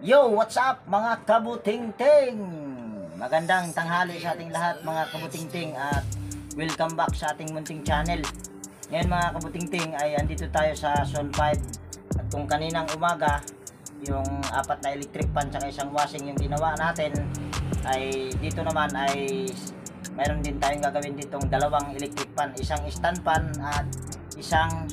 Yo, what's up mga kabutingting? Magandang tanghali sa ating lahat mga kabutingting at welcome back sa ating munting channel. Ngayon mga kabutingting ay andito tayo sa Zone 5 at kung kaninang umaga yung apat na electric fan at isang washing yung ginawa natin, ay dito naman ay mayroon din tayong gagawin ditong dalawang electric fan, isang stand fan at isang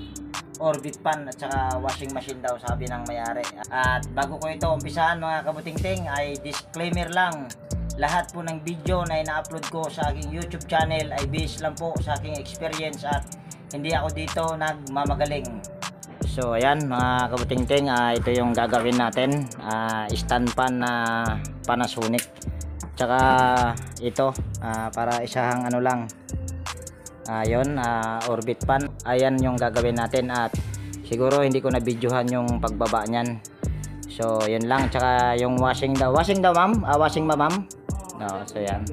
orbit fan at saka washing machine daw sabi ng may-ari. At bago ko ito umpisahan mga kabutingting ay disclaimer lang, lahat po ng video na ina-upload ko sa aking YouTube channel ay based lang po sa aking experience at hindi ako dito nagmamagaling. So ayan mga kabutingting, ito yung gagawin natin, stand fan na Panasonic, tsaka ito para isahang ano lang, yun, orbit fan. Ayan yung gagawin natin at siguro hindi ko na videohan yung pagbaba nyan. So yun lang, tsaka yung washing daw ma'am, washing ma'am. No, so yan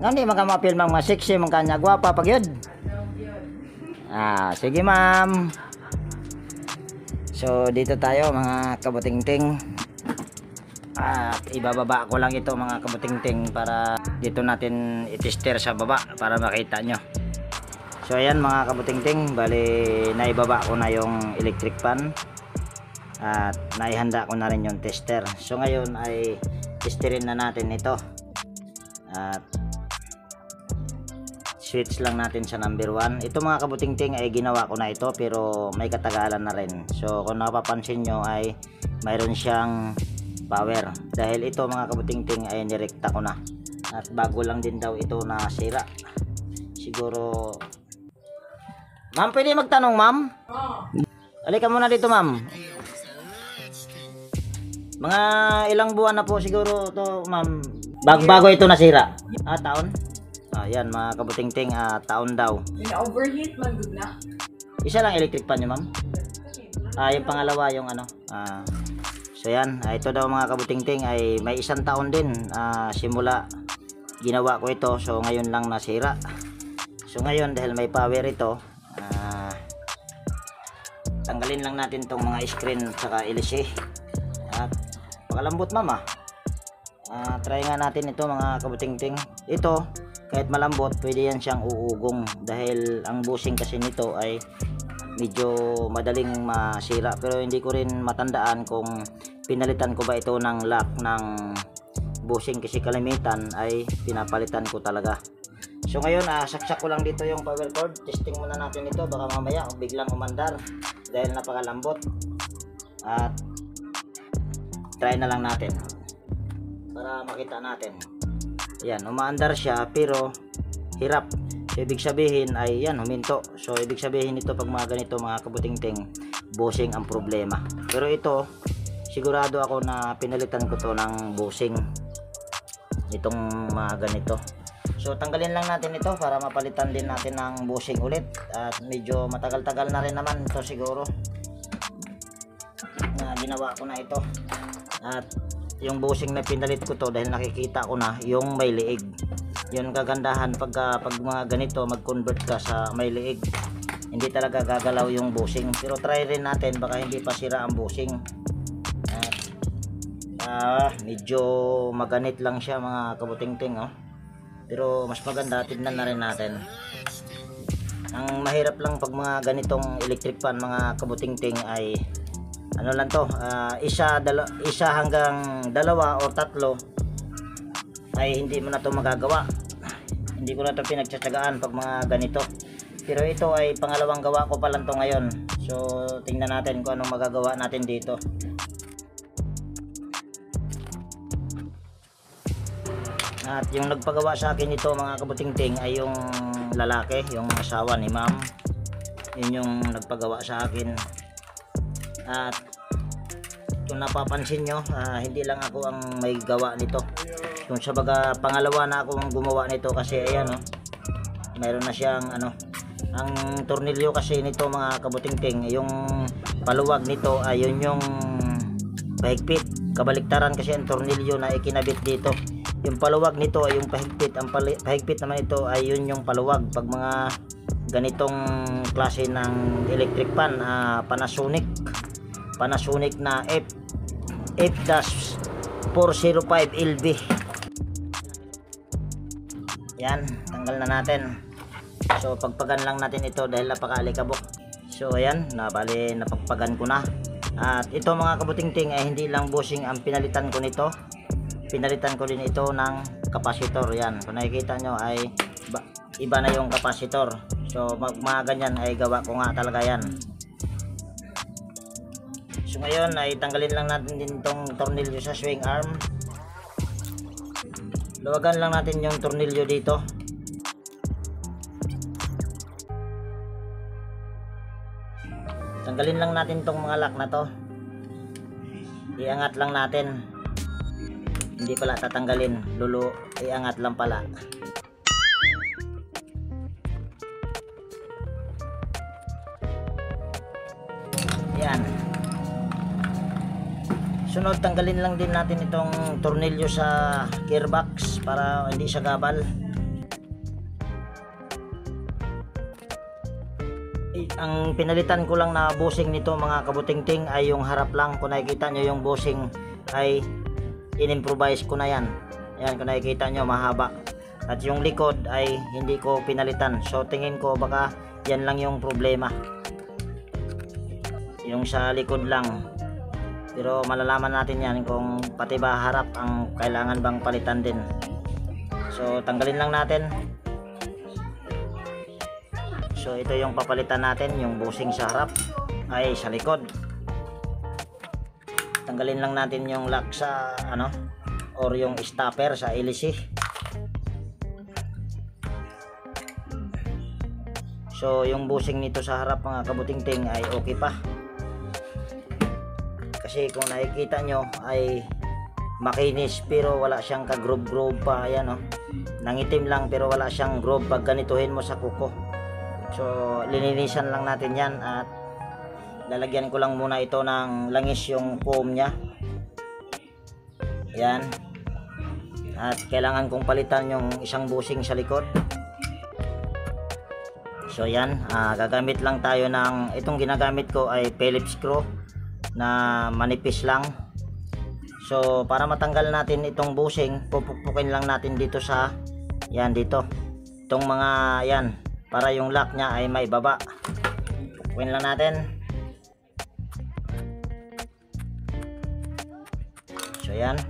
nga hindi makamapil mang masiksi mang kanya gwapa pag yun. Sige ma'am. So dito tayo mga kabutingting at ibababa ko lang ito mga kabutingting para dito natin itester sa baba para makita nyo. So ayan mga kabutingting, bali naibaba ko na yung electric fan at naihanda ko na rin yung tester. So ngayon ay testerin na natin ito at switch lang natin sa number 1. Ito mga kabutingting ay ginawa ko na ito pero may katagalan na rin. So kung napapansin nyo ay mayroon siyang power dahil ito mga kabutingting ay nirekta ko na at bago lang din daw ito nasira. Siguro ma'am, pwede magtanong ma'am? Halika muna dito ma'am. Mga ilang buwan na po siguro to ma'am bago ito nasira? Taon? Yan mga kabutingting, taon daw. Na-overheat man good na. Isa lang electric fan nyo ma'am? Yung pangalawa yung ano. So yan, ito daw mga kabutingting ay may isang taon din simula ginawa ko ito. So ngayon lang nasira. So ngayon dahil may power ito, tanggalin lang natin tong mga screen at saka LC. At pakalambot mama. Try nga natin ito mga kabutingting. Ito kahit malambot pwede yan siyang uugong dahil ang bushing kasi nito ay medyo madaling masira, pero hindi ko rin matandaan kung pinalitan ko ba ito ng lock ng bushing kasi kalimitan ay pinapalitan ko talaga. So ngayon saksak ko lang dito yung power cord, testing muna natin ito, baka mamaya biglang umandar dahil napakalambot at try na lang natin para makita natin. Yan, umaandar siya pero hirap. So, ibig sabihin ay yan, huminto. So ibig sabihin ito pag mga ganito mga kabutingting, bushing ang problema. Pero ito sigurado ako na pinalitan ko to ng bushing itong mga ganito. So tanggalin lang natin ito para mapalitan din natin ng bushing ulit at medyo matagal-tagal na rin naman ito siguro na ginawa ko na ito. At yung bushing na pinalit ko to dahil nakikita ko na yung may liig. Yun kagandahan pag mga ganito mag-convert ka sa may liig, hindi talaga gagalaw yung bushing. Pero try rin natin baka hindi pa sira ang bushing. Medyo maganit lang siya mga kabutingting, pero mas maganda, tignan na rin natin. Ang mahirap lang pag mga ganitong electric fan mga kabutingting ay ano lang to, isa hanggang dalawa o tatlo ay hindi mo na to magagawa. Hindi ko na to pinagtsatsagaan pag mga ganito, pero ito ay pangalawang gawa ko pa lang to ngayon. So tingnan natin kung anong magagawa natin dito. At yung nagpagawa sa akin ito mga kabutingting ay yung lalaki, yung asawa ni ma'am. Yun yung nagpagawa sa akin. At kung napapansin nyo, hindi lang ako ang may gawa nito. Kung sa baga pangalawa na ako ang gumawa nito kasi ayan mayroon na siyang ang tornilyo kasi nito mga kabutingting, yung paluwag nito ay yun yung pahigpit. Kabaliktaran kasi ang tornilyo na ikinabit dito. Yung paluwag nito ay yung pahigpit, ang pahigpit naman ito ay yun yung paluwag. Pag mga ganitong klase ng electric fan, Panasonic na F-405LB. Yan, tanggal na natin. So pagpagan lang natin ito dahil napakaalikabok. So ayan, napagpagan ko na. At ito mga kabutingting ay hindi lang bushing ang pinalitan ko nito. Pinalitan ko din ito ng kapasitor. Yan, kung nakikita nyo ay iba na yung kapasitor. So mga ganyan ay gawa ko nga talaga yan. So ngayon ay tanggalin lang natin din itong tornilyo sa swing arm. Luwagan lang natin yung tornilyo dito. Tanggalin lang natin itong mga lock na to. Iangat lang natin. Hindi pala tatanggalin, iangat lang pala. Yan. Sunod, tanggalin lang din natin itong tornilyo sa gearbox para hindi siya gabal. Ang pinalitan ko lang na bushing nito mga kabutingting ay yung harap lang. Kung nakikita nyo yung bushing ay in-improvise ko na yan. Ayan, kung nakikita nyo mahaba. At yung likod ay hindi ko pinalitan. So tingin ko baka yan lang yung problema, yung sa likod lang. Pero malalaman natin yan kung pati ba harap ang kailangan bang palitan din. So tanggalin lang natin. So ito yung papalitan natin, yung bushing sa harap ay sa likod. Tanggalin lang natin yung lock sa or yung stopper sa LC. So yung bushing nito sa harap mga kabutingting ay okay pa. Kasi kung nakikita nyo ay makinis pero wala siyang ka-groove pa. Ayan, nangitim lang pero wala siyang groove pag ganituhin mo sa kuko. So lininisan lang natin yan at lalagyan ko lang muna ito ng langis yung foam nya. Yan. At kailangan kong palitan yung isang bushing sa likod. So yan, gagamit lang tayo ng, itong ginagamit ko ay Phillips screw na manipis lang. So para matanggal natin itong bushing, pupukpukin lang natin dito sa yan, dito itong mga yan, para yung lock nya ay may baba. Pupukpukin lang natin. So yan.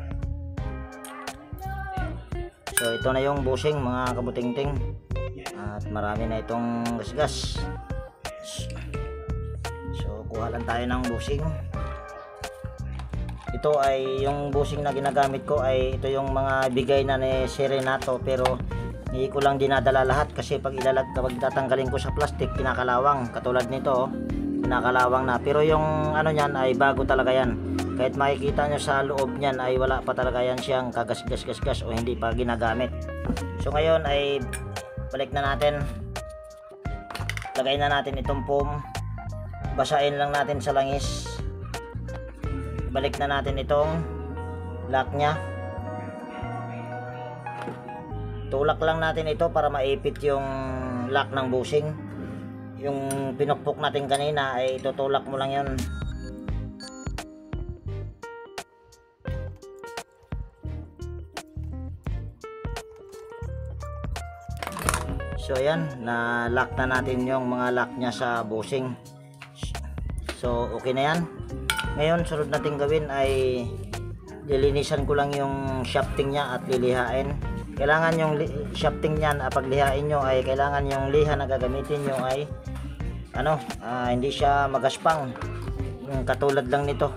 So ito na yung bushing mga kabutingting. At marami na itong gasgas. So kuha lang tayo ng bushing. Ito ay yung bushing na ginagamit ko ay ito yung mga bigay na ni Serenato, pero hindi ko lang dinadala lahat kasi pag kapag tatanggalin ko sa plastic kinakalawang, katulad nito kinakalawang na, pero yung ano niyan ay bago talaga yan. Kahit makikita nyo sa loob niyan ay wala pa talaga yan siyang kagas-gas-gas o hindi pa ginagamit. So ngayon ay balik na natin, lagay na natin itong foam, basahin lang natin sa langis, balik na natin itong lock nya, tulak lang natin ito para maipit yung lock ng bushing. Yung pinukpok natin kanina ay tutulak mo lang yun. So ayan, na-lock na natin yung mga lock nya sa bushing. So okay na yan. Ngayon sunod natin gawin ay lilinisan ko lang yung shafting nya at lilihain. Kailangan yung shafting nyan, pag lihain nyo ay kailangan yung liha na gagamitin nyo ay hindi siya magaspang, yung katulad lang nito.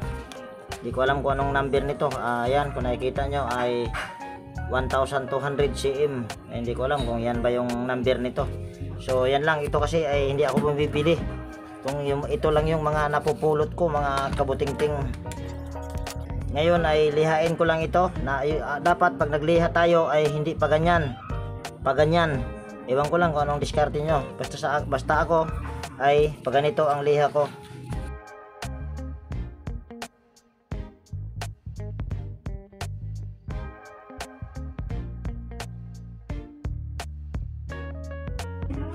Hindi ko alam kung anong number nito. Ayan, kung nakikita nyo ay 1200 cm. Hindi ko alam kung yan ba yung number nito. So yan lang, ito kasi ay hindi ako bumibili. Ito lang yung mga napupulot ko mga kabutingting. Ngayon ay lihain ko lang ito na dapat pag nagliha tayo ay hindi pa ganyan, pa ganyan. Ewan ko lang kung anong diskarte nyo. Basta ako ay pag ganito ang liha ko.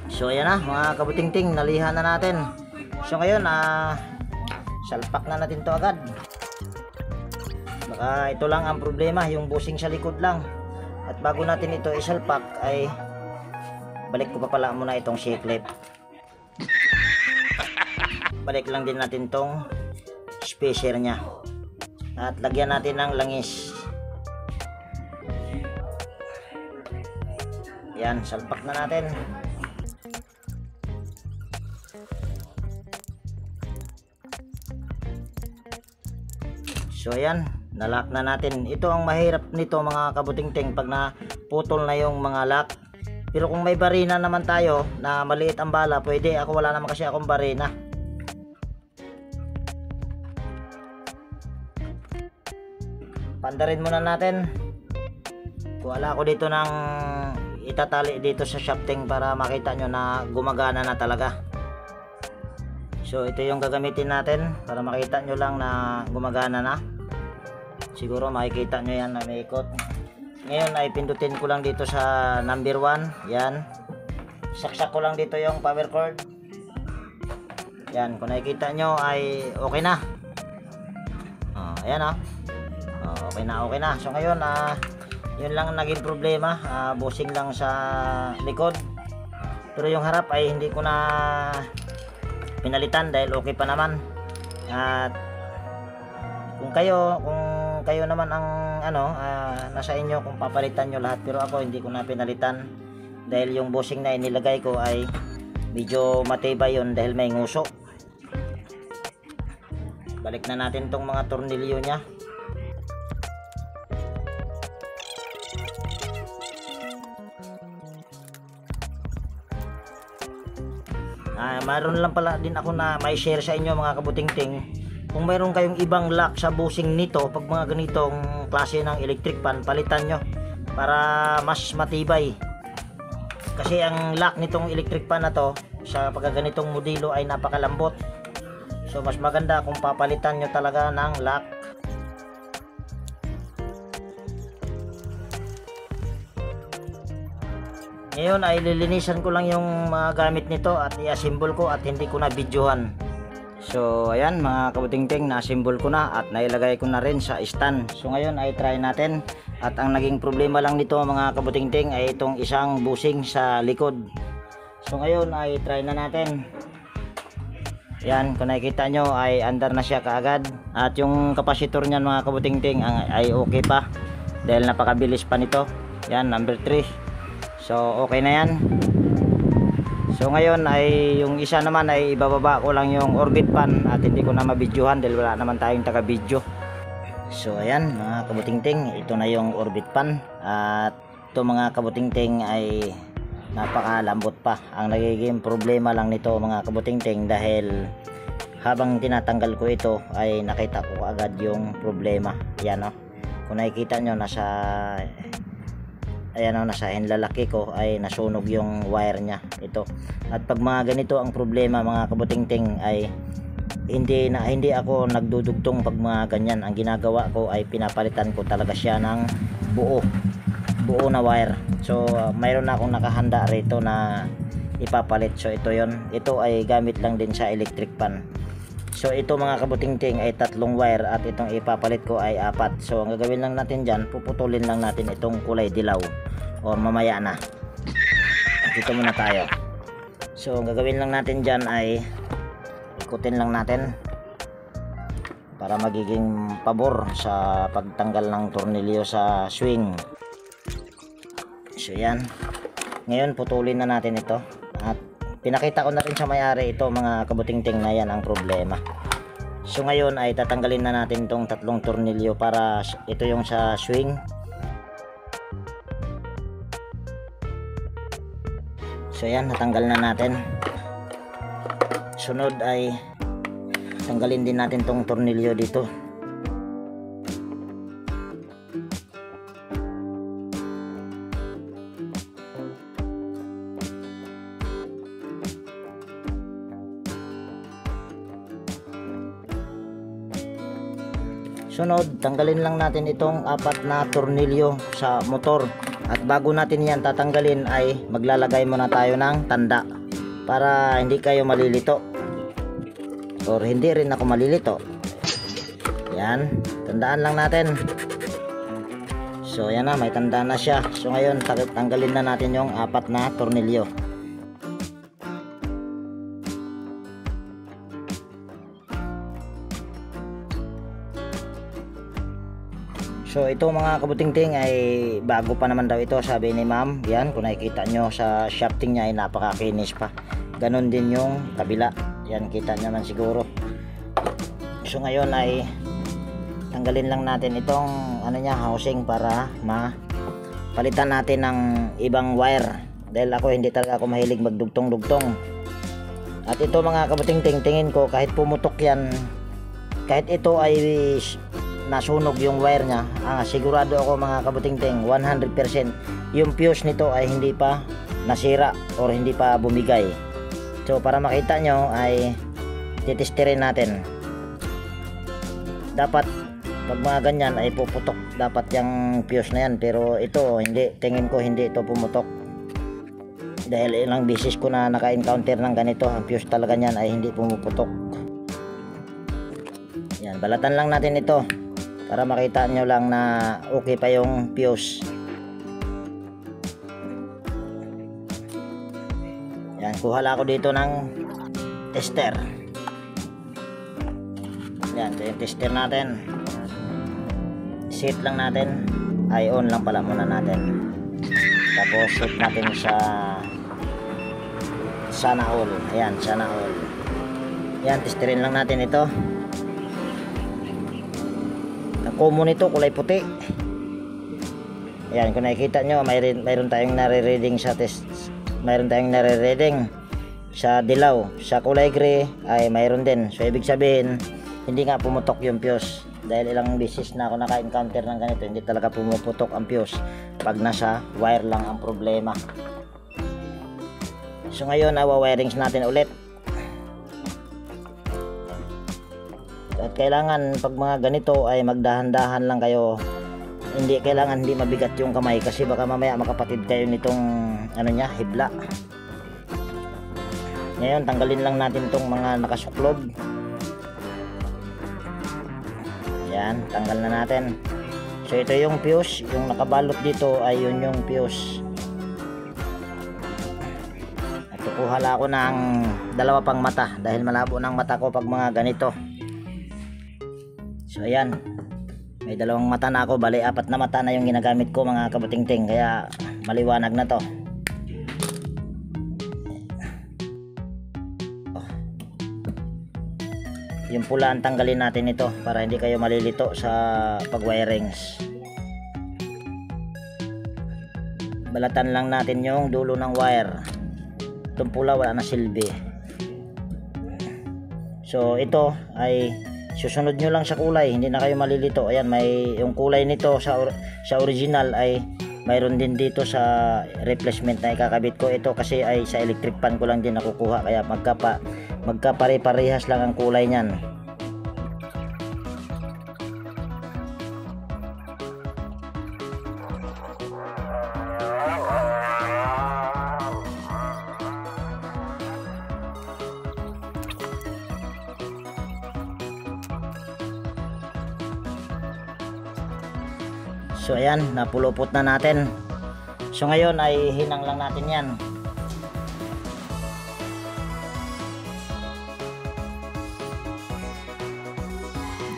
So ayan na mga kabutingting, naliha na natin. So ngayon salpak na natin to agad. Ito lang ang problema, yung bushing sa likod lang. At bago natin ito isalpak ay balik ko pa pala muna itong C-clip. Balik lang din natin tong spacer nya at lagyan natin ng langis. Yan, salpak na natin. So ayan, nalock na natin. Ito ang mahirap nito mga kabutingting, pag naputol na yung mga lock. Pero kung may barina naman tayo na maliit ang bala, pwede. Ako wala naman kasi akong barina. Pandarin muna natin. Wala ako dito ng itatali dito sa shafting para makita nyo na gumagana na talaga. So ito yung gagamitin natin para makita nyo lang na gumagana na. Siguro makikita nyo yan na may ikot. Ngayon ay pindutin ko lang dito sa number 1. Yan. Saksak ko lang dito yung power cord. Yan, kung nakikita nyo ay okay na. Ayan okay na. So ngayon yun lang ang naging problema, bushing lang sa likod. Pero yung harap ay hindi ko na pinalitan dahil okay pa naman. At kung kayo naman ang nasa inyo kung papalitan nyo lahat, pero ako hindi ko na pinalitan dahil yung bushing na inilagay ko ay medyo matibay yun dahil may nguso. Balik na natin tong mga tornilyo nya. Mayroon lang pala din ako na may share sa inyo mga kabutingting. Kung mayroon kayong ibang lock sa bushing nito, pag mga ganitong klase ng electric pan, palitan nyo para mas matibay. Kasi ang lock nitong electric pan na to sa pagkaganitong modelo ay napakalambot. So mas maganda kung papalitan nyo talaga ng lock. Ngayon ay lilinisan ko lang yung mga gamit nito at i-assemble ko at hindi ko na videohan. So ayan mga kabutingting, na-assemble ko na at nailagay ko na rin sa stand. So ngayon ay try natin. At ang naging problema lang nito mga kabutingting ay itong isang bushing sa likod. So ngayon ay try na natin. Yan, kung nakikita nyo ay under na siya kaagad. At yung kapasitor niyan mga kabutingting ay okay pa dahil napakabilis pa nito. Yan, number 3. So okay na yan. So ngayon ay yung isa naman ay ibababa ko lang yung orbit pan at hindi ko na mabidyohan dahil wala naman tayong taga video. So ayan mga kabutingting, ito na yung orbit pan. At ito mga kabutingting ay napakalambot pa. Ang nagiging problema lang nito mga kabutingting dahil habang tinatanggal ko ito ay nakita ko agad yung problema. Yan kung nakikita nyo nasa nasa lalaki ko ay nasunog yung wire nya ito. At pag mga ganito ang problema mga kabutingting ay hindi ako nagdudugtong pag mga ganyan. Ang ginagawa ko ay pinapalitan ko talaga siya ng buo na wire. So mayroon na akong nakahanda rito na ipapalit. So ito yon, ito ay gamit lang din sa electric pan. So ito mga kabutingting ay 3 wire at itong ipapalit ko ay 4. So ang gagawin lang natin dyan, puputulin lang natin itong kulay dilaw o mamaya na. Dito muna tayo. So ang gagawin lang natin dyan ay ikutin lang natin para magiging pabor sa pagtanggal ng tornilyo sa swing. So yan, ngayon putulin na natin ito at pinakita ko na rin sa may-ari ito mga kabutingting na yan ang problema. So ngayon ay tatanggalin na natin itong 3 tornilyo para ito yung sa swing. So yan, natanggal na natin. Sunod ay tanggalin din natin itong tornilyo dito. Sunod, tanggalin lang natin itong 4 na tornilyo sa motor. At bago natin yan tatanggalin ay maglalagay muna tayo ng tanda para hindi kayo malilito or hindi rin ako malilito. Yan, tandaan lang natin. So yan na, may tandaan na siya. So ngayon tanggalin na natin yung 4 na tornilyo. So ito mga kabutingting ay bago pa naman daw ito, sabi ni ma'am. Yan, kung nakikita nyo sa shafting niya ay napakakinis pa. Ganon din yung kabila. Yan, kita naman siguro. So ngayon ay tanggalin lang natin itong ano niya, housing para palitan natin ng ibang wire. Dahil ako hindi talaga ako mahilig magdugtong-dugtong. At ito mga kabutingting, tingin ko kahit pumutok yan, kahit ito ay nasunog yung wire nya, sigurado ako mga kabutingting 100% yung fuse nito ay hindi pa nasira or hindi pa bumigay. So para makita nyo ay titestirin natin. Dapat pag mga ganyan ay puputok dapat yung fuse na yan, pero ito hindi, tingin ko hindi ito pumutok dahil ilang beses ko na naka-encounter ng ganito. Ang fuse talaga nyan ay hindi pumuputok. Yan, balatan lang natin ito para makita nyo lang na okay pa yung fuse. Yan, kuha lang ako dito ng tester. Yan, ito yung tester natin. Set lang natin, ay on lang pala muna natin. Tapos set natin sa sana all. Ayan, sana all. Yan, testerin lang natin ito. Common ito, kulay puti. Ayan, kung nakikita nyo, mayroon tayong nare-reading sa test. Mayroon tayong nare-reading sa dilaw. Sa kulay gray ay mayroon din. So ibig sabihin, hindi nga pumutok yung fuse. Dahil ilang beses na ako naka-encounter ng ganito, hindi talaga pumuputok ang fuse pag nasa wire lang ang problema. So ngayon, wirings natin ulit. At kailangan pag mga ganito ay magdahan-dahan lang kayo. Hindi kailangan hindi mabigat yung kamay kasi baka mamaya makapatid kayo nitong ano niya, hibla. Ngayon tanggalin lang natin tong mga nakasuklob. Yan, tanggal na natin. So ito yung fuse, yung nakabalot dito ay yun yung fuse. At kukuha lang ako ng 2 pang mata dahil malabo ng mata ko pag mga ganito. So ayan, may 2 mata na ako, bali 4 na mata na yung ginagamit ko mga kabutingting, kaya maliwanag na to. Yung pula ang tanggalin natin ito para hindi kayo malilito sa pag-wirings. Balatan lang natin yung dulo ng wire. Itong pula wala na silbi. So ito ay susunod nyo lang sa kulay, hindi na kayo malilito. Ayan, may yung kulay nito sa original ay mayroon din dito sa replacement na ikakabit ko. Ito kasi ay sa electric pan ko lang din nakukuha, kaya magkapare-parehas lang ang kulay niyan. So ayan, napulupot na natin. So ngayon ay hinang lang natin yan.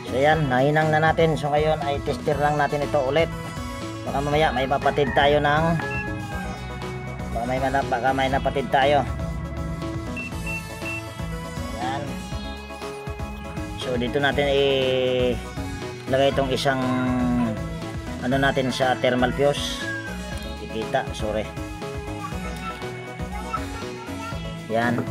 So ayan, nahinang na natin. So ngayon ay tester lang natin ito ulit. Baka mamaya may mapatid tayo ng baka may napatid tayo. Ayan. So dito natin ilagay itong isang ano natin sa thermal fuse. Kikita, sorry. Yan.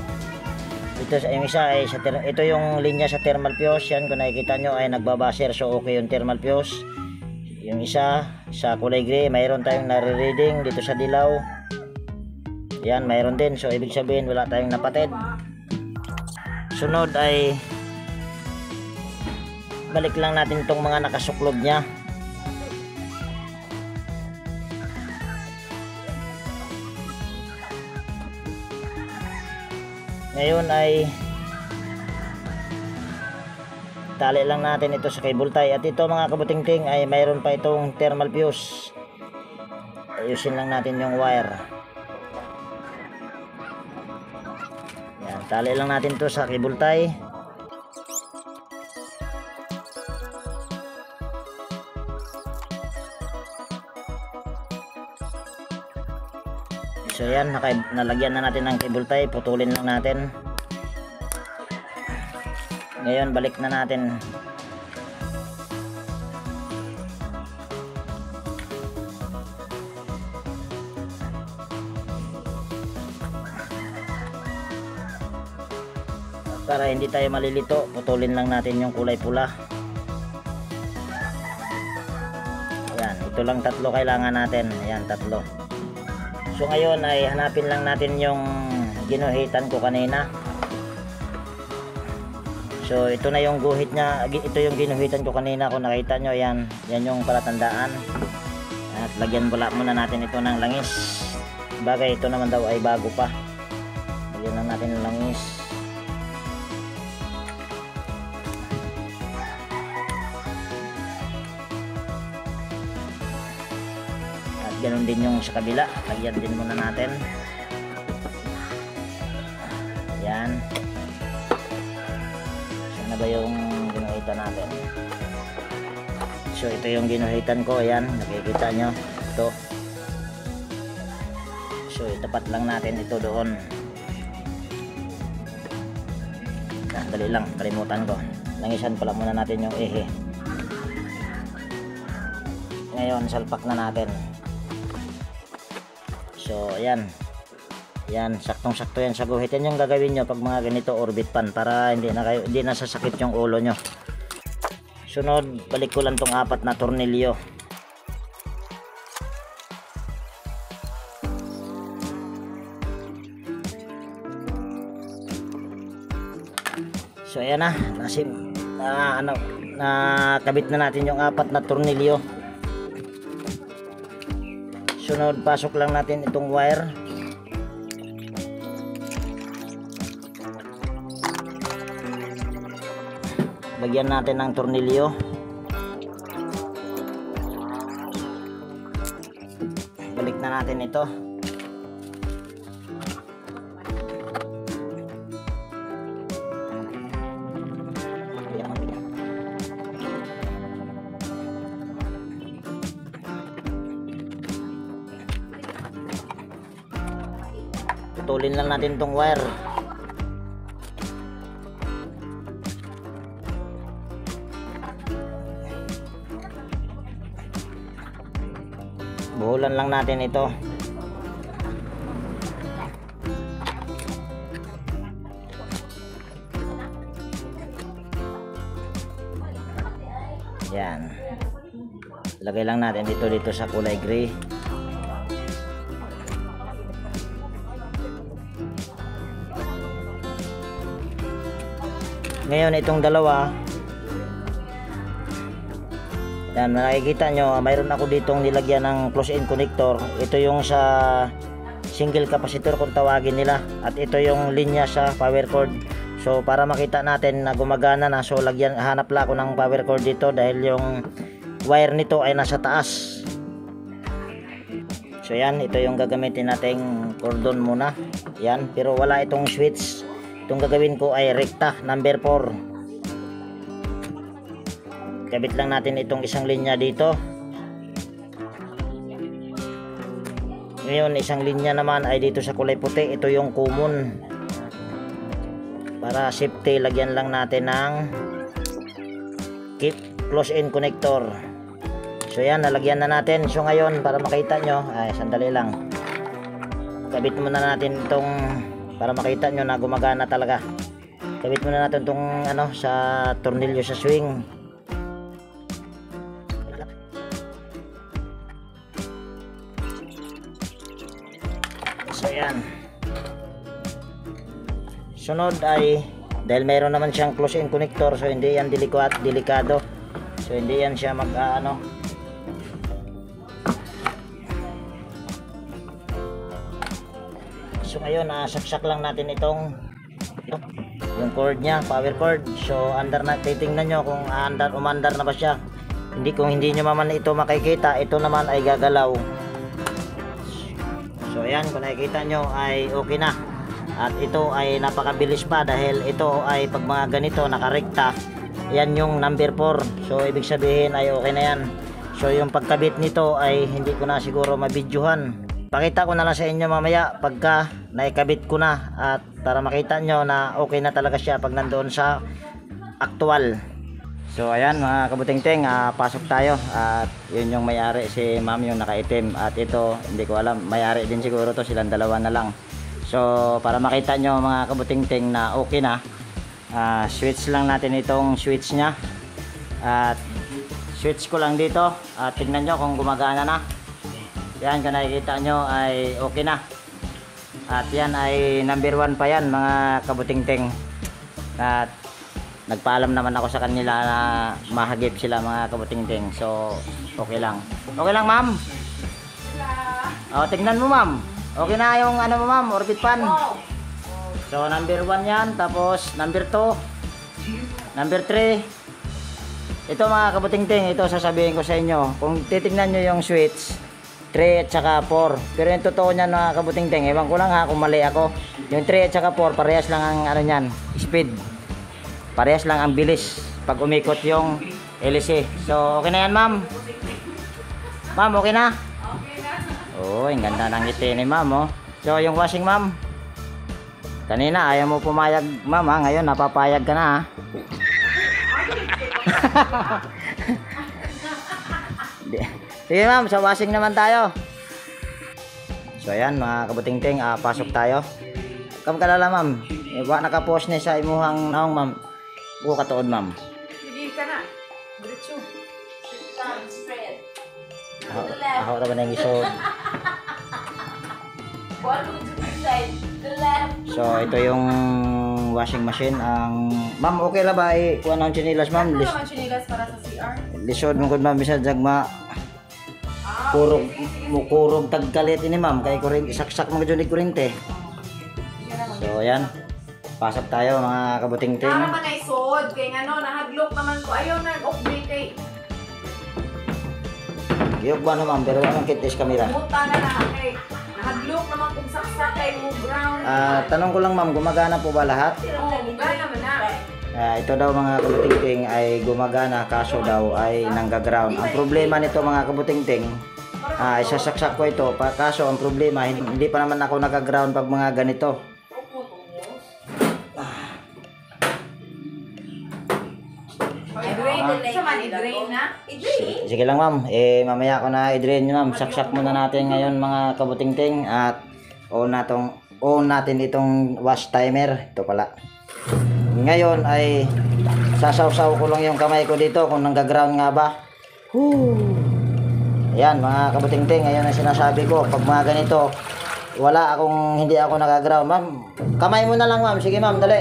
Ito yung isa ay ito yung linya sa thermal fuse. Yan, kung nakikita nyo ay nagbabaser, so okay yung thermal fuse. Yung isa sa kulay gray, mayroon tayong nare-reading dito sa dilaw. Yan, mayroon din. So ibig sabihin wala tayong napatid. Sunod ay balik lang natin itong mga nakasuklob nya. Ngayon ay itali lang natin ito sa cable tie. At ito mga kabutingting ay mayroon pa itong thermal fuse. Ayusin lang natin yung wire. Yan, tali lang natin ito sa cable tie. So yan, nalagyan na natin ng cable tie, putulin lang natin. Ngayon balik na natin. Para hindi tayo malilito, putulin lang natin yung kulay pula. Yan, ito lang tatlo kailangan natin. Yan, tatlo. So ngayon ay hanapin lang natin yung ginuhitan ko kanina. So ito na yung guhit niya, ito yung ginuhitan ko kanina kung nakita nyo. Yan yung palatandaan. At lagyan muna natin ito ng langis. Bagay ito naman daw ay bago pa. Lagyan lang natin ng langis. Ganun din yung sa kabila, lagyan din muna natin. Yan. Saan na ba yung ginuhitan natin? So ito yung ginuhitan ko, ayan, nakikita nyo ito. So itapat lang natin ito doon. Dali lang, kalimutan ko. Langisan pala muna natin yung ehe. Ngayon salpak na natin. So ayan, yan, saktong sakto yan sa guhit. Yan yung gagawin nyo pag mga ganito orbit pan, para hindi na sasakit yung ulo nyo. Sunod, balik ko lang tong 4 na tornilyo. So ayan na, nakabit na natin yung 4 na tornilyo. Sunod, pasok lang natin itong wire. Lagyan natin ng tornilyo. Balik na natin ito. Putulin lang natin tong wire. Buhulan lang natin ito. Yan. Lagay lang natin dito sa kulay gray. Ngayon itong dalawa, yan, nakikita nyo, mayroon ako ditong nilagyan ng close-in connector. Ito yung sa single capacitor kung tawagin nila, at ito yung linya sa power cord. So para makita natin na gumagana na, so hanap lang ako ng power cord dito dahil yung wire nito ay nasa taas. So yan, ito yung gagamitin nating cordon muna. Yan, pero wala itong switch. Itong gagawin ko ay rekta number 4. Kabit lang natin itong isang linya dito. Ngayon isang linya naman ay dito sa kulay puti. Ito yung common. Para safety, lagyan lang natin ng keep close-in connector. So yan, nalagyan na natin. So ngayon, para makita nyo, ay sandali lang, kabit muna natin itong, para makita nyo na gumagana talaga. Kabit muna natin itong sa tornilyo sa swing. So yan. Sunod ay, dahil mayroon naman siyang close-in connector, so hindi yan delikado. So hindi yan siya So ngayon, saksak lang natin itong yung cord niya, power cord. So under na, titingnan nyo kung umandar na ba siya. Kung hindi nyo naman ito makikita, ito naman ay gagalaw. So ayan, kung nakikita nyo ay okay na. At ito ay napakabilis pa dahil ito ay pag mga ganito nakarekta, yan yung number 4. So ibig sabihin ay okay na yan. So yung pagkabit nito ay hindi ko na siguro mabidyohan. Pakita ko na lang sa inyo mamaya pagka naikabit ko na, at para makita nyo na okay na talaga siya pag nandoon sa actual. So ayan mga kabuting-ting, pasok tayo. At yun yung may-ari, si ma'am yung nakaitim. At ito hindi ko alam, may-ari din siguro to, silang dalawa na lang. So para makita nyo mga kabuting-ting na okay na, switch lang natin itong switch nya. At switch ko lang dito at tignan nyo kung gumagana na. Yan, kung nakikita nyo ay okay na. At yan ay number 1 pa yan mga kabuting-ting. At nagpaalam naman ako sa kanila na mahagip sila mga kabuting-ting. So okay lang. Okay lang ma'am? O, tignan mo ma'am. Okay na yung ano mo ma'am, orbit fan. So number 1 yan. Tapos number 2, number 3. Ito mga kabuting-ting, ito sasabihin ko sa inyo. Kung titignan nyo yung switch 3 at saka 4. Pero yung totoo niyan mga kabuting-ting, ewan ko lang ha kung mali ako. Yung 3 at saka 4, parehas lang ang ano niyan, speed. Parehas lang ang bilis pag umikot yung LC. So okay na yan ma'am? Ma'am, okay na? Okay na. Oh, ang ganda ng ngiti ni ma'am oh. So yung washing ma'am, kanina ayaw mo pumayag ma'am ha, ngayon napapayag ka na ha. Sige ma'am, sa washing naman tayo. So ayan mga kabuting-ting, pasok tayo. Kam kalala ma'am, iba naka-post ni sa imuhang naong ma'am. Buo katuod ma'am. Sige ka na. Diretso. Spread. Ako na ba nang isod? So ito yung washing machine. Ang ma'am, okay ra ba kuha ng chinilas ma'am? Ano naman chinilas para sa CR? Lisod mo gud ma'am bisag jagma. Kurog tagkalit ini ma'am kay kuring isaksak mo gud ni kurente. So ayan. Pasok tayo mga kabuting-ting. Nara man ay sod kay ngano nahadlok naman ko, ayaw na update kay. Giyog ba no ma'am, pero anong kitis kamera? Muta na kay. Nahadlok naman kung saksak kay mo ground. Tanong ko lang ma'am, gumagana po ba lahat? Oo, gumagana man na. Ito daw mga kabuting-ting ay gumagana, kaso daw ay nangga-ground. Ang problema nito mga kabuting-ting, isasaksak ko ito, kaso ang problema hindi pa naman ako naka-ground pag mga ganito. I-drain na? Sige lang ma'am, mamaya ko na i-drain nyo ma'am. Saksak muna natin ngayon mga kabuting-ting at on natin itong wash timer. Ito pala. Ngayon ay sasaw-saw ko lang yung kamay ko dito kung nangga-ground nga ba. Ayan mga kabuting-ting, ngayon ang sinasabi ko, pag mga ganito hindi ako naka-ground ma'am. Kamay mo na lang ma'am, sige ma'am, dali.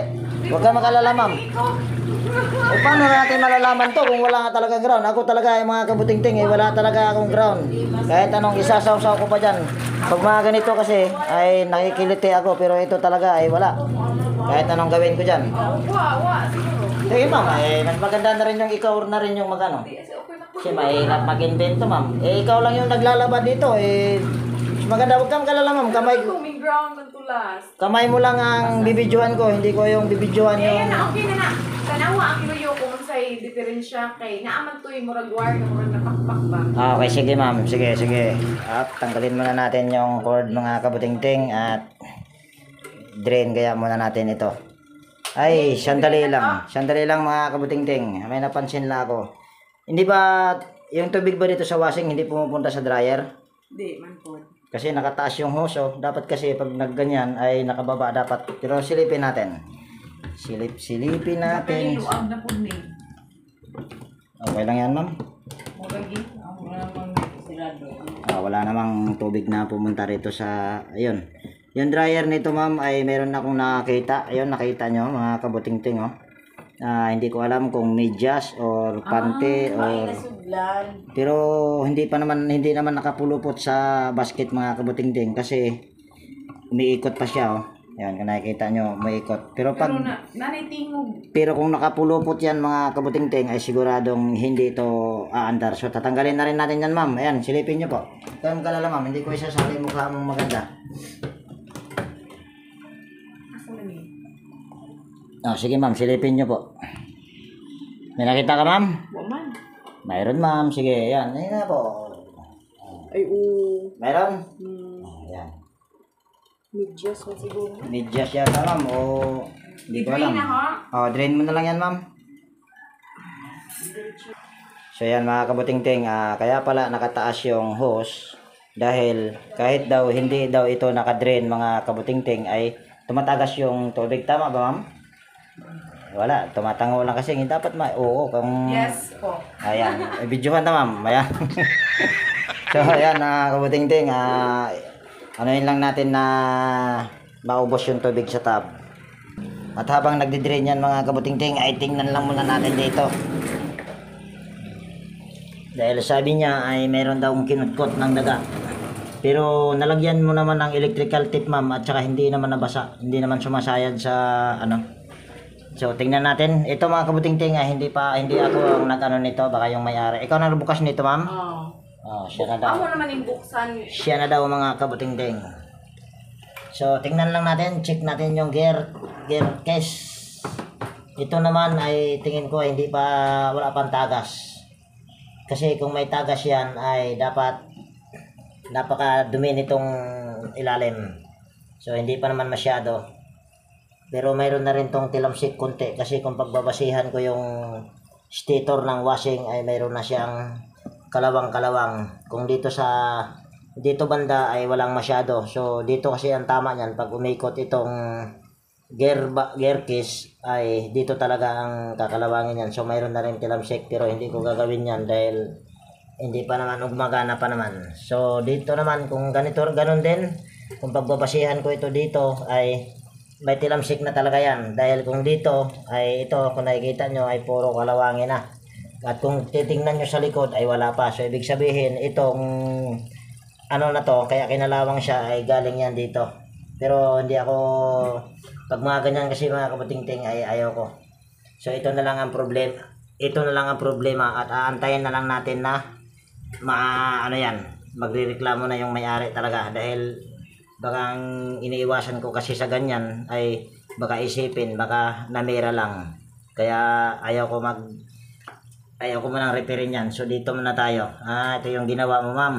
Huwag ka makalala ma'am. Paano natin malalaman to kung wala nga talaga ground? Ako talaga yung mga kabuting-ting wala talaga akong ground. Kahit anong isasaw-saw ko pa dyan. Pag mga ganito kasi ay nakikiliti ako, pero ito talaga ay wala. Kahit anong gawin ko dyan. Sige ma'am, mas maganda na rin yung ikaw na rin yung magano. Kasi mahirap mag-invento ma'am. Ikaw lang yung naglalaba dito maganda, huwag kang kalala ma'am. Kamay mo lang ang bibidyohan ko, hindi ko yung bibidyohan yung... Okay na na. Tanawa ang iluyo kung sa'y diferensya kay naaman to yung murag war na murag napakpak ba. Okay, sige ma'am. Sige. At tanggalin muna natin yung cord mga kabuting-ting at drain kaya muna natin ito. Ay, sandali lang. Sandali lang mga kabuting-ting. May napansin lang ako. Hindi ba yung tubig ba dito sa washing hindi pumupunta sa dryer? Hindi, man po. Kasi nakataas yung hose, dapat kasi pag nagganyan ay nakababa dapat. Pero silipin natin. Silipin natin. Luag na po ni. Okay lang yan, ma'am. Wala namang tubig na pumunta rito sa ayun. Yung dryer nito, ma'am, ay meron akong nakita. Ayun, nakita nyo mga kabuting-ting, oh. Hindi ko alam kung medyas or panty or pero hindi naman nakapulupot sa basket mga kabuting-ting kasi umiikot pa siya oh. Yan, kung nakikita nyo, may ikot. Pero pag Pero nanay tingog. pero kung nakapulupot yan mga kabuting-ting ay siguradong hindi ito aandar. So tatanggalin na rin natin yan ma'am. Ayan, silipin nyo po. Kaya magkalala ma'am, hindi ko isasali mukha mong maganda. Asa na niya? Oh, sige ma'am, silipin nyo po. May nakita ka ma'am? Waman. Mayroon ma'am, sige, yan. Ayan na po. Ay, oo. Mayroon? Hmm. Oh, yan. Medyas mo siguro. Medyas yata ma'am o hindi ko alam. Drain na ha? Oh, drain mo na lang yan ma'am. So yan mga kabuting-ting, kaya pala nakataas yung hose dahil kahit daw hindi daw ito nakadrain mga kabuting-ting ay tumatagas yung tubig. Tama ba ma'am? Wala, tumatango lang kasi hindi dapat oo kung Yes po. ayan, videohan na ma'am. Ayan. So ayan mga kabuting-ting, ano yun lang natin na maubos yung tubig sa tub. At habang nagdi-drain yan mga kabuting-ting ay tingnan lang muna natin dito. Dahil sabi niya ay meron daw kinutkot ng daga. Pero nalagyan mo naman ng electrical tape ma'am at saka hindi naman nabasa. Hindi naman sumasayad sa ano. So tingnan natin. Ito mga kabuting-ting hindi ako ang nag-ano nito, baka yung may-ari. Ikaw na bukas nito ma'am? Oo. Oh, siya na daw. Ako naman yung buksan. Siya na daw mga kabuting-ting. So tingnan lang natin, check natin yung gear case. Ito naman ay tingin ko hindi pa wala pang tagas. Kasi kung may tagas yan ay dapat napakadumi nitong ilalim. So hindi pa naman masyado. Pero mayroon na rin tong tilamsik konti kasi kung pagbabasihan ko yung stator ng washing ay mayroon na siyang kalawang-kalawang. Kung dito banda ay walang masyado. So dito kasi ang tama niyan pag umikot itong gear case ay dito talaga ang kakalawangin yan. So mayroon na rin tilamsik pero hindi ko gagawin yan dahil hindi pa naman gumagana pa naman. So dito naman kung ganun din, kung pagbabasihan ko ito dito ay may tilamsik na talaga yan. Dahil kung dito ay ito kung nakikita nyo ay puro kalawangin na. At kung titingnan nyo sa likod ay wala pa. So ibig sabihin itong ano na to kaya kinalawang siya ay galing yan dito. Pero hindi ako pag mga ganyan kasi mga kabuting-ting ay ayaw ko. So ito na lang ang problema. Ito na lang ang problema at aantayin na lang natin na magrereklamo na yung may-ari talaga dahil baka ang iniiwasan ko kasi sa ganyan ay baka isipin baka namira lang. Kaya ayaw ko munang repairin yan. So dito muna tayo. Ito yung ginawa mo ma'am.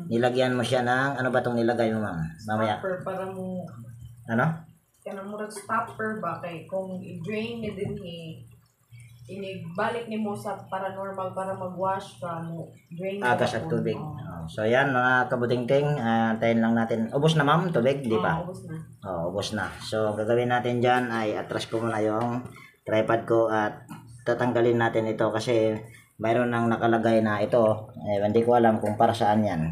Nilagyan mo siya ng ano ba tong nilagay mo ma'am? Mamaya. Stopper para mo. Ano? Kaya mo stopper ba kay kung i-drain ni din inibalik ni mo sa paranormal para mag-wash ka mo. Drain Agas at tubig. So yan mga kabuting-ting, tayin lang natin. Ubos na ma'am tubig, di ba? Ubos na. Ubos na. So ang gagawin natin dyan ay atras ko muna yung tripod ko at tatanggalin natin ito kasi mayroon nang nakalagay na ito. Hindi ko alam kung para saan yan.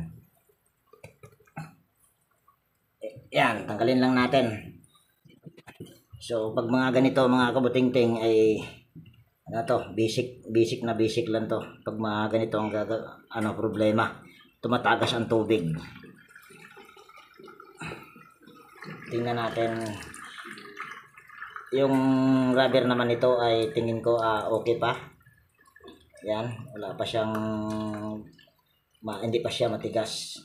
Yan, tanggalin lang natin. So pag mga ganito mga kabuting-ting ay basic lang to. Pag mga ganito ang problema, tumatagas ang tubig. Tingnan natin. Yung rubber naman ito ay tingin ko okay pa. Yan, wala pa siyang hindi pa siya matigas.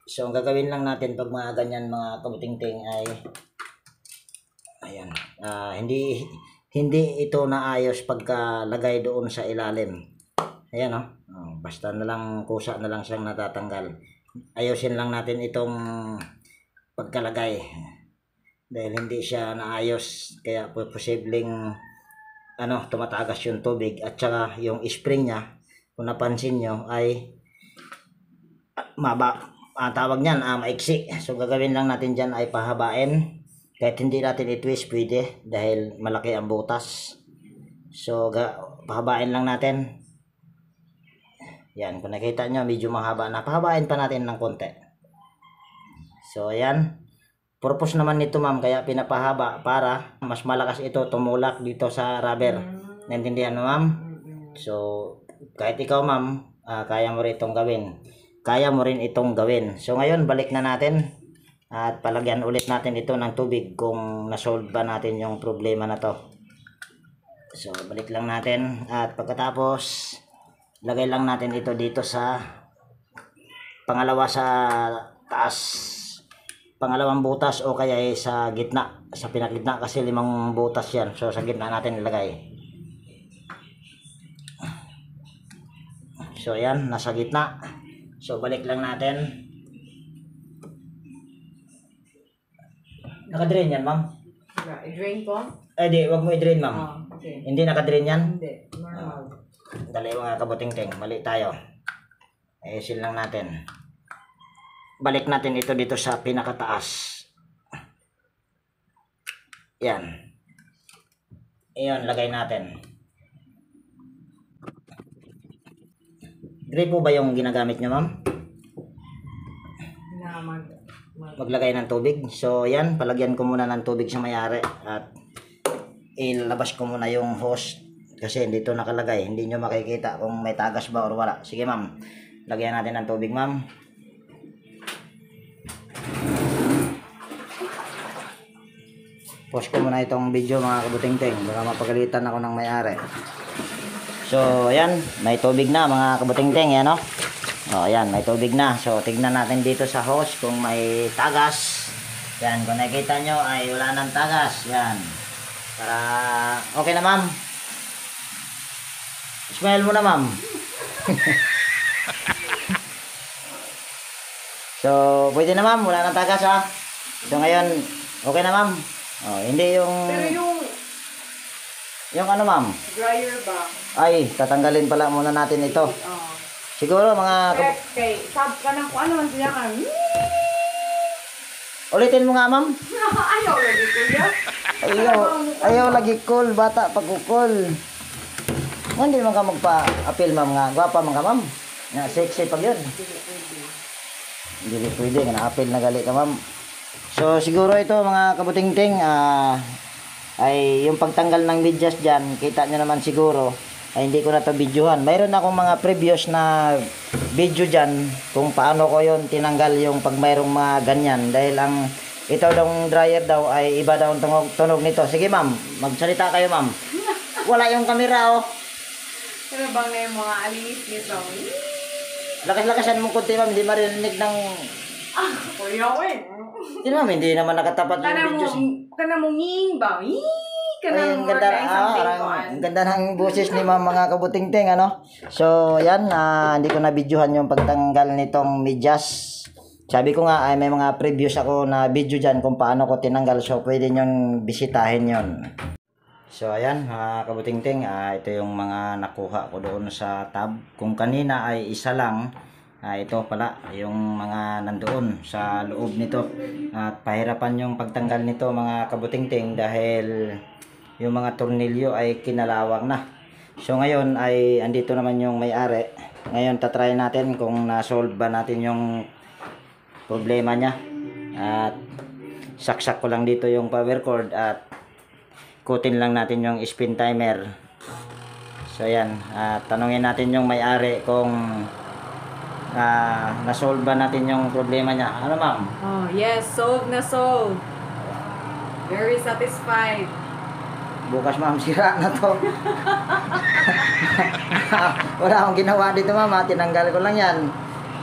So ang gagawin lang natin pag mga ganyan mga kabuting-ting ay ayan, hindi ito naayos pagkalagay doon sa ilalim. Ayan basta na lang kusa na lang siyang natatanggal. Ayusin lang natin itong pagkalagay. Dahil hindi siya naayos kaya posibleng tumatagas yung tubig at saka yung spring niya kung napansin nyo ay tawag niyan maiksi. So gagawin lang natin dyan ay pahabain. Kahit hindi natin i-twist pwede dahil malaki ang butas. So pahabain lang natin. Yan, kung nakita nyo medyo mahaba na. Pahabain pa natin ng konti. So ayan. Purpose naman nito ma'am kaya pinapahaba para mas malakas ito tumulak dito sa rubber. Naintindihan mo ma'am? So kahit ikaw ma'am kaya mo rin itong gawin. So ngayon balik na natin. At palagyan ulit natin ito ng tubig kung nasolve ba natin yung problema na to. So balik lang natin at pagkatapos lagay lang natin ito dito sa pangalawa sa taas, pangalawang butas o kaya sa gitna, sa pinakagitna kasi 5 butas yan. So sa gitna natin ilagay. So ayan, nasa gitna. So balik lang natin. Naka-drain yan, ma'am? I-drain ko? Ay di, wag mo i-drain, ma'am. Okay. Hindi naka-drain yan? Hindi, normal. Dali mga kabuting-ting, mali tayo. Ayusin lang natin. Balik natin ito dito sa pinakataas. Yan. Iyon, lagay natin. Gripo ba yung ginagamit nyo, ma'am? Na Maglagay ng tubig. So, yan, palagyan ko muna ng tubig sa may-ari at ilabas ko muna yung hose kasi dito nakalagay. Hindi nyo makikita kung may tagas ba or wala. Sige, ma'am. Lagyan natin ng tubig, ma'am. Pause ko muna itong video mga kabuting-ting. Baka mapagalitan ako ng may-ari. So, ayan. May tubig na mga kabuting-ting. Yan, no? O, ayan. May tubig na. So, tignan natin dito sa hose kung may tagas. Yan. Kung nakikita nyo ay wala ng tagas. Yan. Para, okay na, ma'am. Smile mo na, ma'am. So, pwede na, ma'am. Wala ng tagas, ha? So, ngayon, okay na, ma'am. Oh, hindi yung... Pero yung ano, ma'am? dryer ba? Ay, tatanggalin pala muna natin ito. Oo. Siguro, mga... Okay, sab ka ng kung ano man siya ka. Ulitin mo nga, ma'am. Ayaw lagi kuya. Ayaw lagi cool, bata pag-cool. Hindi man ka magpa-appeal, ma'am, nga. Gwapa man ka, ma'am. Nga, sexy pag yun. Hindi pwede, nga na-appeal na gali ka, ma'am. So, siguro ito, mga kabuting-ting, ay yung pagtanggal ng medyas dyan, kita nyo naman siguro, ay hindi ko na ito videohan. Mayroon akong mga previous na video dyan kung paano ko yon tinanggal yung pag mayroong mga ganyan. Dahil ang ito daw dryer daw ay iba daw ang tunog nito. Sige, ma'am, magsalita kayo, ma'am. Wala yung kamera, oh. Pero bang na yung mga alinis nito? Lakas-lakasan mo kunti, ma'am. Hindi marinig ng... Kuya ko eh. Hindi, ma'am. Hindi naman nakatapat yung videos. Kana mo nging ba? Ay, ang ganda, ang ganda ng boses ni ma'am mga kabuting-ting, ano? So, yan, hindi ko na videohan yung pagtanggal nitong medyas. Sabi ko nga, ay may mga previous ako na video dyan kung paano ko tinanggal. So, pwede nyong bisitahin yon. So, ayan, mga kabuting-ting, ito yung mga nakuha ko doon sa tab. Kung kanina ay isa lang, ito pala, yung mga nandoon sa loob nito. At pahirapan yung pagtanggal nito, mga kabuting-ting, dahil yung mga tornilyo ay kinalawang na. So ngayon ay andito naman yung may-ari. Ngayon tatry natin kung na-solve ba natin yung problema niya. At saksak ko lang dito yung power cord at kutin lang natin yung spin timer. So yan, tanungin natin yung may-ari kung na-solve ba natin yung problema niya. Ano, ma'am? Oh, yes, solved na solved. Very satisfied. Bukas, ma'am, sira na to. Wala akong ginawa dito, ma'am. Tinanggal ko lang yan.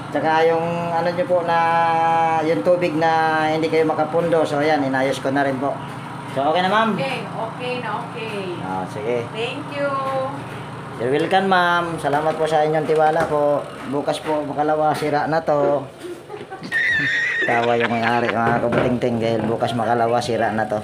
Tsaka yung ano nyo po na yung tubig na hindi kayo makapundo. So ayan, inayos ko na rin po. So okay na, ma'am? Okay na okay. Sige. Thank you. You're welcome, ma'am. Salamat po sa inyong tiwala po. Bukas po, makalawa, sira na to. Tawa yung may-ari, mga kabuting-ting. Dahil bukas makalawa, sira na to.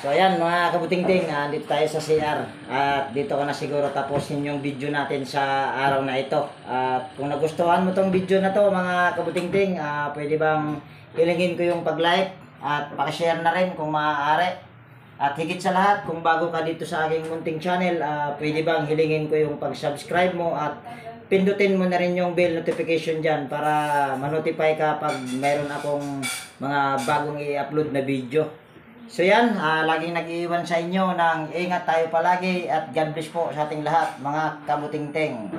So ayan mga kabuting-ting, dito tayo sa CR at dito ko na siguro tapusin yung video natin sa araw na ito. At kung nagustuhan mo tong video na to mga kabuting-ting, pwede bang hilingin ko yung pag-like at pakishare na rin kung maaari. At higit sa lahat, kung bago ka dito sa aking munting channel, pwede bang hilingin ko yung pag-subscribe mo at pindutin mo na rin yung bell notification dyan para ma-notify ka pag mayroon akong mga bagong i-upload na video. So yan, laging nag-iwan sa inyo ng ingat tayo palagi at God bless po sa ating lahat mga kabuting-ting.